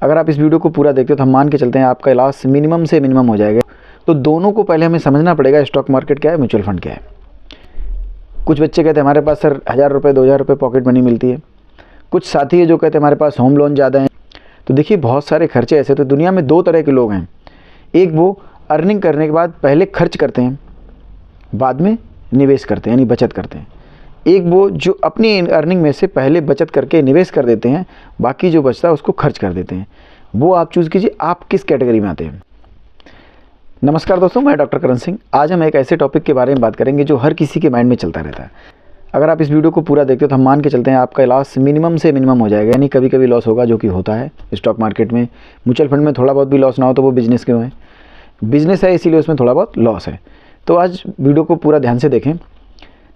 अगर आप इस वीडियो को पूरा देखते हो तो हम मान के चलते हैं आपका लॉस मिनिमम से मिनिमम हो जाएगा। तो दोनों को पहले हमें समझना पड़ेगा, स्टॉक मार्केट क्या है, म्यूचुअल फंड क्या है। कुछ बच्चे कहते हैं हमारे पास सर 1000 रुपये 2000 रुपये पॉकेट मनी मिलती है। कुछ साथी है जो कहते हैं हमारे पास होम लोन ज़्यादा है। तो देखिए बहुत सारे खर्चे ऐसे, तो दुनिया में दो तरह के लोग हैं। एक वो अर्निंग करने के बाद पहले खर्च करते हैं, बाद में निवेश करते हैं यानी बचत करते हैं। एक वो जो अपनी अर्निंग में से पहले बचत करके निवेश कर देते हैं, बाकी जो बचता है उसको खर्च कर देते हैं। वो आप चूज़ कीजिए आप किस कैटेगरी में आते हैं। नमस्कार दोस्तों, मैं डॉक्टर करण सिंह। आज हम एक ऐसे टॉपिक के बारे में बात करेंगे जो हर किसी के माइंड में चलता रहता है। अगर आप इस वीडियो को पूरा देखते हो तो हम मान के चलते हैं आपका लॉस मिनिमम से मिनिमम हो जाएगा, यानी कभी कभी लॉस होगा जो कि होता है स्टॉक मार्केट में। म्यूचुअल फंड में थोड़ा बहुत भी लॉस ना हो तो वो बिजनेस क्यों है, बिजनेस है इसीलिए उसमें थोड़ा बहुत लॉस है। तो आज वीडियो को पूरा ध्यान से देखें।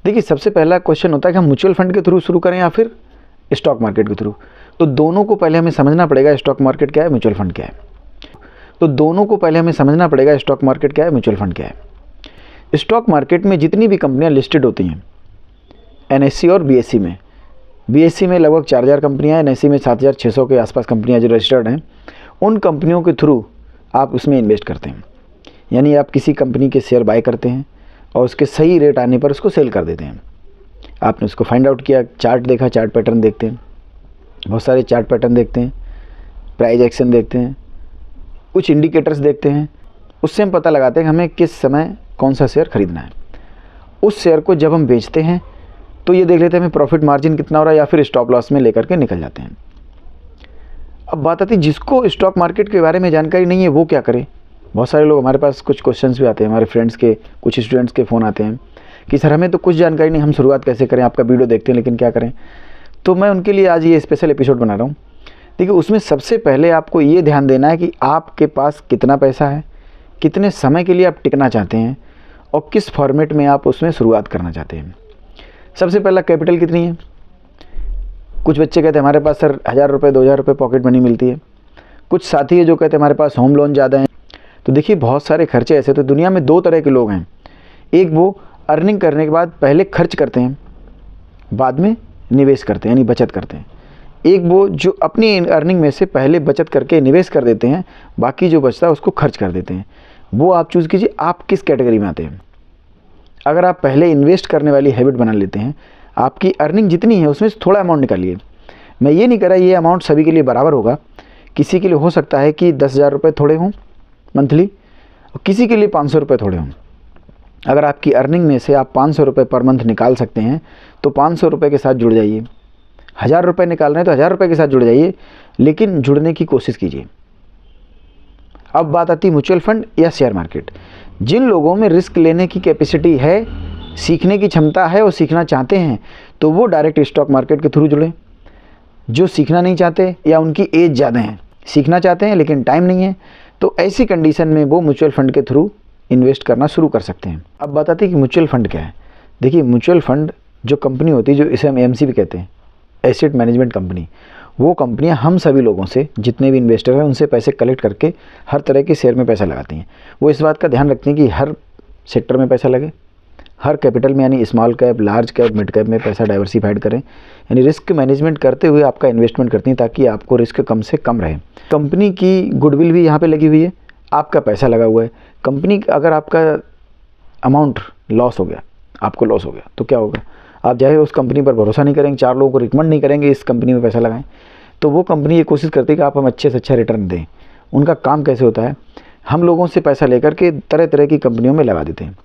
देखिए सबसे पहला क्वेश्चन होता है कि हम म्यूचुअल फंड के थ्रू शुरू करें या फिर स्टॉक मार्केट के थ्रू। तो दोनों को पहले हमें समझना पड़ेगा, स्टॉक मार्केट क्या है, म्यूचुअल फंड क्या है। तो दोनों को पहले हमें समझना पड़ेगा, स्टॉक मार्केट क्या है, म्यूचुअल फंड क्या है। स्टॉक मार्केट में जितनी भी कंपनियां लिस्टेड होती हैं एनएससी और बीएससी में, बीएससी में लगभग 4000 कंपनियां हैं, एनएससी में 7600 के आसपास कंपनियां जो रजिस्टर्ड हैं। उन कंपनियों के थ्रू आप उसमें इन्वेस्ट करते हैं, यानी आप किसी कंपनी के शेयर बाय करते हैं और उसके सही रेट आने पर उसको सेल कर देते हैं। आपने उसको फाइंड आउट किया, चार्ट देखा, चार्ट पैटर्न देखते हैं, बहुत सारे चार्ट पैटर्न देखते हैं, प्राइस एक्शन देखते हैं, कुछ इंडिकेटर्स देखते हैं। उससे हम पता लगाते हैं कि हमें किस समय कौन सा शेयर खरीदना है। उस शेयर को जब हम बेचते हैं तो ये देख लेते हैं हमें प्रॉफिट मार्जिन कितना हो रहा है, या फिर स्टॉप लॉस में लेकर के निकल जाते हैं। अब बात आती है जिसको स्टॉक मार्केट के बारे में जानकारी नहीं है वो क्या करे। बहुत सारे लोग, हमारे पास कुछ क्वेश्चंस भी आते हैं, हमारे फ्रेंड्स के, कुछ स्टूडेंट्स के फ़ोन आते हैं कि सर हमें तो कुछ जानकारी नहीं, हम शुरुआत कैसे करें, आपका वीडियो देखते हैं लेकिन क्या करें। तो मैं उनके लिए आज ये स्पेशल एपिसोड बना रहा हूँ। देखिए उसमें सबसे पहले आपको ये ध्यान देना है कि आपके पास कितना पैसा है, कितने समय के लिए आप टिकना चाहते हैं और किस फॉर्मेट में आप उसमें शुरुआत करना चाहते हैं। सबसे पहला कैपिटल कितनी है। कुछ बच्चे कहते हैं हमारे पास सर 1000 रुपये 2000 रुपये पॉकेट मनी मिलती है। कुछ साथी है जो कहते हैं हमारे पास होम लोन ज़्यादा है। तो देखिए बहुत सारे खर्चे ऐसे, तो दुनिया में दो तरह के लोग हैं। एक वो अर्निंग करने के बाद पहले खर्च करते हैं, बाद में निवेश करते हैं यानी बचत करते हैं। एक वो जो अपनी अर्निंग में से पहले बचत करके निवेश कर देते हैं, बाकी जो बचता है उसको खर्च कर देते हैं। वो आप चूज़ कीजिए आप किस कैटेगरी में आते हैं। अगर आप पहले इन्वेस्ट करने वाली हैबिट बना लेते हैं, आपकी अर्निंग जितनी है उसमें से थोड़ा अमाउंट निकालिए। मैं ये नहीं कह रहा ये अमाउंट सभी के लिए बराबर होगा। किसी के लिए हो सकता है कि 10,000 रुपये थोड़े हों मंथली और किसी के लिए 500 रुपये थोड़े हों। अगर आपकी अर्निंग में से आप 500 रुपये पर मंथ निकाल सकते हैं तो 500 रुपये के साथ जुड़ जाइए। 1000 रुपये निकाल रहे हैं तो 1000 रुपये के साथ जुड़ जाइए, लेकिन जुड़ने की कोशिश कीजिए। अब बात आती है म्यूचुअल फंड या शेयर मार्केट। जिन लोगों में रिस्क लेने की कैपेसिटी है, सीखने की क्षमता है और सीखना चाहते हैं तो वो डायरेक्ट स्टॉक मार्केट के थ्रू जुड़ें। जो सीखना नहीं चाहते या उनकी एज ज़्यादा है, सीखना चाहते हैं लेकिन टाइम नहीं है, तो ऐसी कंडीशन में वो म्यूचुअल फंड के थ्रू इन्वेस्ट करना शुरू कर सकते हैं। अब बात आती है कि म्यूचुअल फंड क्या है। देखिए म्यूचुअल फंड जो कंपनी होती है, जो इसे हम एएमसी भी कहते हैं, एसेट मैनेजमेंट कंपनी, वो कंपनियां हम सभी लोगों से, जितने भी इन्वेस्टर हैं उनसे पैसे कलेक्ट करके हर तरह के शेयर में पैसा लगाती हैं। वो इस बात का ध्यान रखती हैं कि हर सेक्टर में पैसा लगे, हर कैपिटल में यानी small cap, large cap, mid cap में पैसा डाइवर्सिफाइड करें, यानी रिस्क मैनेजमेंट करते हुए आपका इन्वेस्टमेंट करती हैं ताकि आपको रिस्क कम से कम रहे। कंपनी की गुडविल भी यहाँ पे लगी हुई है, आपका पैसा लगा हुआ है। कंपनी अगर आपका अमाउंट लॉस हो गया, आपको लॉस हो गया तो क्या होगा, आप चाहे उस कंपनी पर भरोसा नहीं करेंगे, 4 लोगों को रिकमेंड नहीं करेंगे इस कंपनी में पैसा लगाएं, तो वो कंपनी ये कोशिश करती है कि आप हम अच्छे से अच्छा रिटर्न दें। उनका काम कैसे होता है, हम लोगों से पैसा लेकर के तरह तरह की कंपनियों में लगा देते हैं।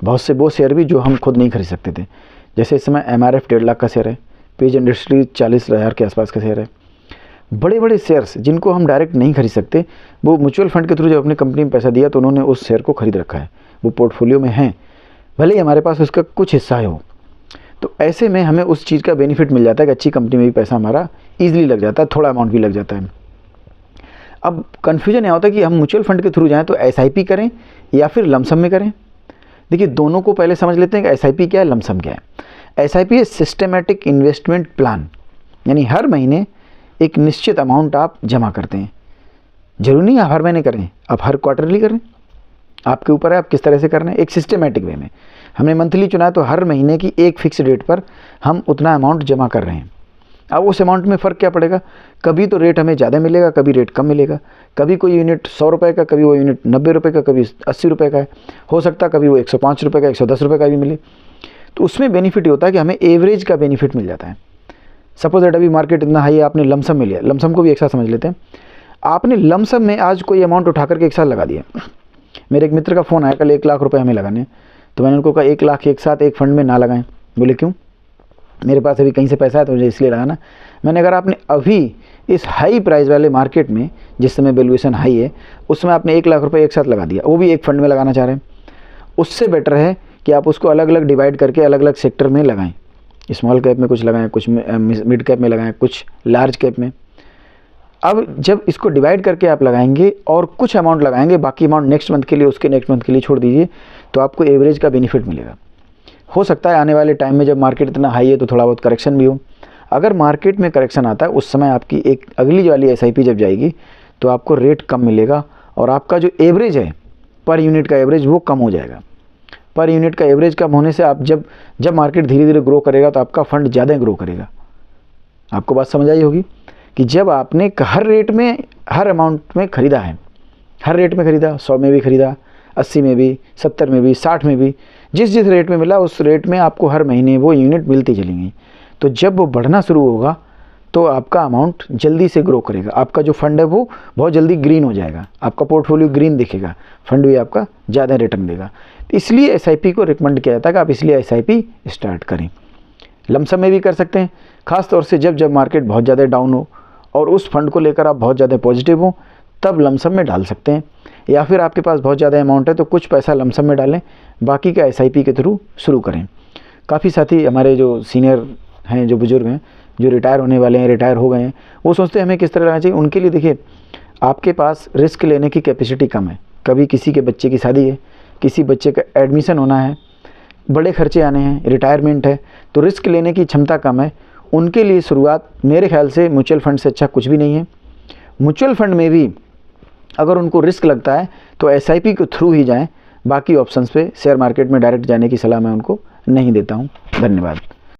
बहुत से वो शेयर भी जो हम खुद नहीं खरीद सकते थे, जैसे इस समय MRF 1.5 लाख का शेयर है, पेज इंडस्ट्री 40,000 के आसपास का शेयर है। बड़े बड़े शेयर्स जिनको हम डायरेक्ट नहीं खरीद सकते, वो म्यूचुअल फंड के थ्रू जब अपनी कंपनी में पैसा दिया तो उन्होंने उस शेयर को खरीद रखा है, वो पोर्टफोलियो में है, भले ही हमारे पास उसका कुछ हिस्सा हो। तो ऐसे में हमें उस चीज़ का बेनिफिट मिल जाता है कि अच्छी कंपनी में भी पैसा हमारा ईजिली लग जाता है, थोड़ा अमाउंट भी लग जाता है। अब कन्फ्यूजन यह होता है कि हम म्यूचुअल फंड के थ्रू जाएँ तो SIP करें या फिर लमसम में करें। देखिए दोनों को पहले समझ लेते हैं कि SIP क्या है, लमसम क्या है। SIP है सिस्टमेटिक इन्वेस्टमेंट प्लान, यानी हर महीने एक निश्चित अमाउंट आप जमा करते हैं। जरूरी नहीं आप हर महीने करें, आप हर क्वार्टरली करें, आपके ऊपर है आप किस तरह से कर रहे हैं। एक सिस्टमेटिक वे में हमने मंथली चुना है तो हर महीने की एक फिक्स डेट पर हम उतना अमाउंट जमा कर रहे हैं। अब उस अमाउंट में फ़र्क क्या पड़ेगा, कभी तो रेट हमें ज़्यादा मिलेगा, कभी रेट कम मिलेगा, कभी कोई यूनिट 100 रुपये का, कभी वो यूनिट 90 रुपये का, कभी 80 रुपये का है, हो सकता है कभी वो 105 रुपये का, 110 रुपये का भी मिले। तो उसमें बेनिफिट ये होता है कि हमें एवरेज का बेनिफिट मिल जाता है। सपोज दैट अभी मार्केट इतना हाई है, आपने लमसम में लिया, लमसम को भी एक साथ समझ लेते हैं। आपने लमसम में आज कोई अमाउंट उठा करके एक साथ लगा दिया। मेरे एक मित्र का फ़ोन आया, कल 1 लाख रुपये हमें लगाने, तो मैंने उनको कहा 1 लाख एक साथ एक फंड में ना लगाएं। बोले क्यों, मेरे पास अभी कहीं से पैसा है तो मुझे इसलिए लगाना। मैंने अगर आपने अभी इस हाई प्राइस वाले मार्केट में, जिस समय वैल्यूएशन हाई है, उसमें आपने 1 लाख रुपये एक साथ लगा दिया, वो भी एक फंड में लगाना चाह रहे हैं, उससे बेटर है कि आप उसको अलग अलग डिवाइड करके अलग अलग सेक्टर में लगाएं। स्मॉल कैप में कुछ लगाएं, कुछ मिड कैप में लगाएं, कुछ लार्ज कैप में। अब जब इसको डिवाइड करके आप लगाएंगे और कुछ अमाउंट लगाएंगे, बाकी अमाउंट नेक्स्ट मंथ के लिए, उसके नेक्स्ट मंथ के लिए छोड़ दीजिए, तो आपको एवरेज का बेनिफिट मिलेगा। हो सकता है आने वाले टाइम में जब मार्केट इतना हाई है तो थोड़ा बहुत करेक्शन भी हो। अगर मार्केट में करेक्शन आता है, उस समय आपकी एक अगली वाली SIP जब जाएगी तो आपको रेट कम मिलेगा और आपका जो एवरेज है पर यूनिट का एवरेज वो कम हो जाएगा। पर यूनिट का एवरेज कम होने से आप जब मार्केट धीरे धीरे ग्रो करेगा तो आपका फंड ज़्यादा ग्रो करेगा। आपको बात समझ आई होगी कि जब आपने हर रेट में, हर अमाउंट में ख़रीदा है, हर रेट में ख़रीदा, 100 में भी ख़रीदा, 80 में भी, 70 में भी, 60 में भी, जिस जिस रेट में मिला उस रेट में आपको हर महीने वो यूनिट मिलती चलेंगी। तो जब वो बढ़ना शुरू होगा तो आपका अमाउंट जल्दी से ग्रो करेगा, आपका जो फंड है वो बहुत जल्दी ग्रीन हो जाएगा, आपका पोर्टफोलियो ग्रीन दिखेगा, फंड भी आपका ज़्यादा रिटर्न देगा। तो इसलिए SIP को रिकमेंड किया जाता है कि आप इसलिए SIP स्टार्ट करें। लमसम में भी कर सकते हैं, ख़ास तौर से जब मार्केट बहुत ज़्यादा डाउन हो और उस फंड को लेकर आप बहुत ज़्यादा पॉजिटिव हो, तब लमसम में डाल सकते हैं। या फिर आपके पास बहुत ज़्यादा अमाउंट है तो कुछ पैसा लमसम में डालें, बाकी का SIP के थ्रू शुरू करें। काफ़ी साथी हमारे जो सीनियर हैं, जो बुज़ुर्ग हैं, जो रिटायर होने वाले हैं, रिटायर हो गए हैं, वो सोचते हैं हमें किस तरह लगाना चाहिए। उनके लिए देखिए, आपके पास रिस्क लेने की कैपेसिटी कम है। कभी किसी के बच्चे की शादी है, किसी बच्चे का एडमिशन होना है, बड़े खर्चे आने हैं, रिटायरमेंट है, तो रिस्क लेने की क्षमता कम है। उनके लिए शुरुआत मेरे ख्याल से म्यूचुअल फंड से अच्छा कुछ भी नहीं है। म्यूचुअल फंड में भी अगर उनको रिस्क लगता है तो SIP के थ्रू ही जाएं, बाकी ऑप्शंस पे शेयर मार्केट में डायरेक्ट जाने की सलाह मैं उनको नहीं देता हूं। धन्यवाद।